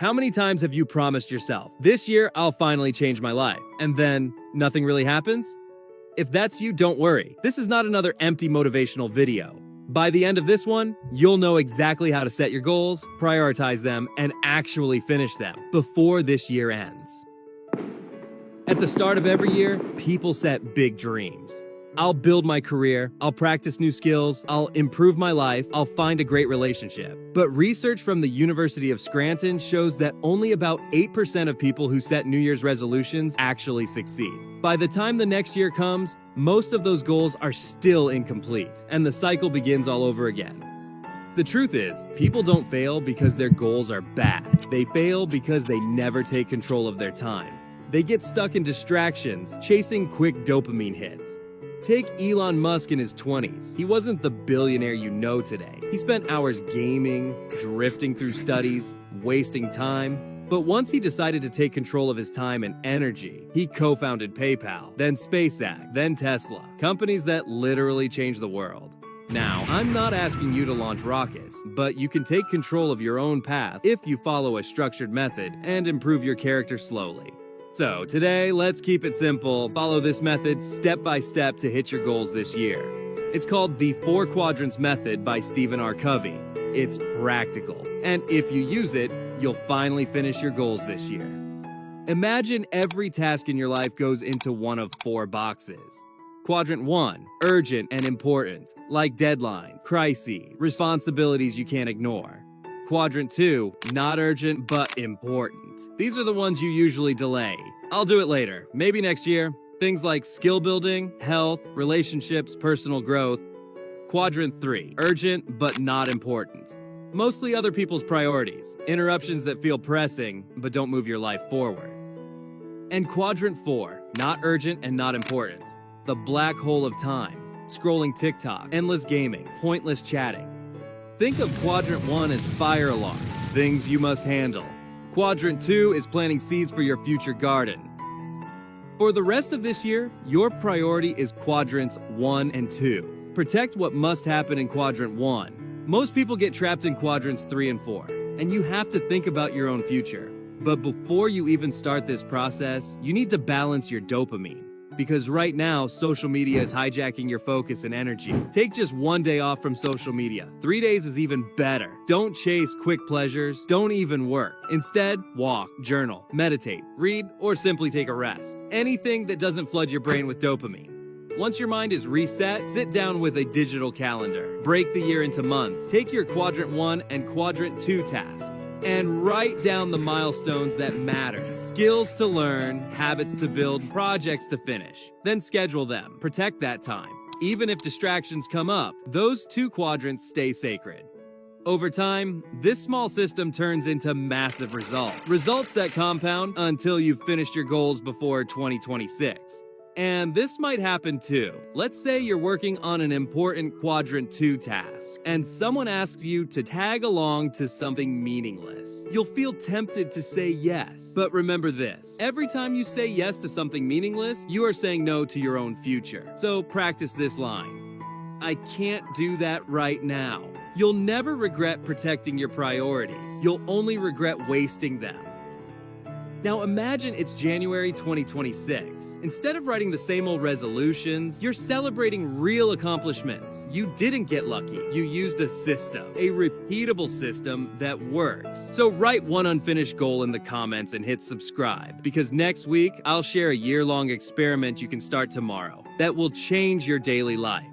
How many times have you promised yourself, this year I'll finally change my life, and then nothing really happens? If that's you, don't worry. This is not another empty motivational video. By the end of this one, you'll know exactly how to set your goals, prioritize them, and actually finish them before this year ends. At the start of every year, people set big dreams. I'll build my career, I'll practice new skills, I'll improve my life, I'll find a great relationship. But research from the University of Scranton shows that only about 8% of people who set New Year's resolutions actually succeed. By the time the next year comes, most of those goals are still incomplete, and the cycle begins all over again. The truth is, people don't fail because their goals are bad. They fail because they never take control of their time. They get stuck in distractions, chasing quick dopamine hits. Take Elon Musk in his 20s. He wasn't the billionaire you know today. He spent hours gaming, drifting through studies, wasting time. But once he decided to take control of his time and energy, he co-founded PayPal, then SpaceX, then Tesla, companies that literally changed the world. Now, I'm not asking you to launch rockets, but you can take control of your own path if you follow a structured method and improve your character slowly. So today, let's keep it simple. Follow this method step by step to hit your goals this year. It's called the 4 Quadrants Method by Stephen R. Covey. It's practical, and if you use it, you'll finally finish your goals this year. Imagine every task in your life goes into one of 4 boxes. Quadrant 1, urgent and important, like deadlines, crises, responsibilities you can't ignore. Quadrant 2, not urgent but important. These are the ones you usually delay. I'll do it later, maybe next year. Things like skill building, health, relationships, personal growth. Quadrant 3, urgent but not important. Mostly other people's priorities, interruptions that feel pressing but don't move your life forward. And Quadrant 4, not urgent and not important. The black hole of time, scrolling TikTok, endless gaming, pointless chatting. Think of Quadrant 1 as fire alarms, things you must handle. Quadrant 2 is planting seeds for your future garden. For the rest of this year, your priority is Quadrants 1 and 2. Protect what must happen in Quadrant 1. Most people get trapped in Quadrants 3 and 4, and you have to think about your own future. But before you even start this process, you need to balance your dopamine. Because right now, social media is hijacking your focus and energy. Take just 1 day off from social media. 3 days is even better. Don't chase quick pleasures. Don't even work. Instead, walk, journal, meditate, read, or simply take a rest. Anything that doesn't flood your brain with dopamine. Once your mind is reset, sit down with a digital calendar. Break the year into months. Take your Quadrant 1 and Quadrant 2 tasks and write down the milestones that matter. Skills to learn, habits to build, projects to finish. Then schedule them. Protect that time. Even if distractions come up, those 2 quadrants stay sacred. Over time, this small system turns into massive results. Results that compound until you've finished your goals before 2026. And this might happen too. Let's say you're working on an important Quadrant 2 task, and someone asks you to tag along to something meaningless. You'll feel tempted to say yes. But remember this, every time you say yes to something meaningless, you are saying no to your own future. So practice this line. I can't do that right now. You'll never regret protecting your priorities. You'll only regret wasting them. Now imagine it's January 2026. Instead of writing the same old resolutions, you're celebrating real accomplishments. You didn't get lucky. You used a system, a repeatable system that works. So write one unfinished goal in the comments and hit subscribe, because next week I'll share a year-long experiment you can start tomorrow that will change your daily life.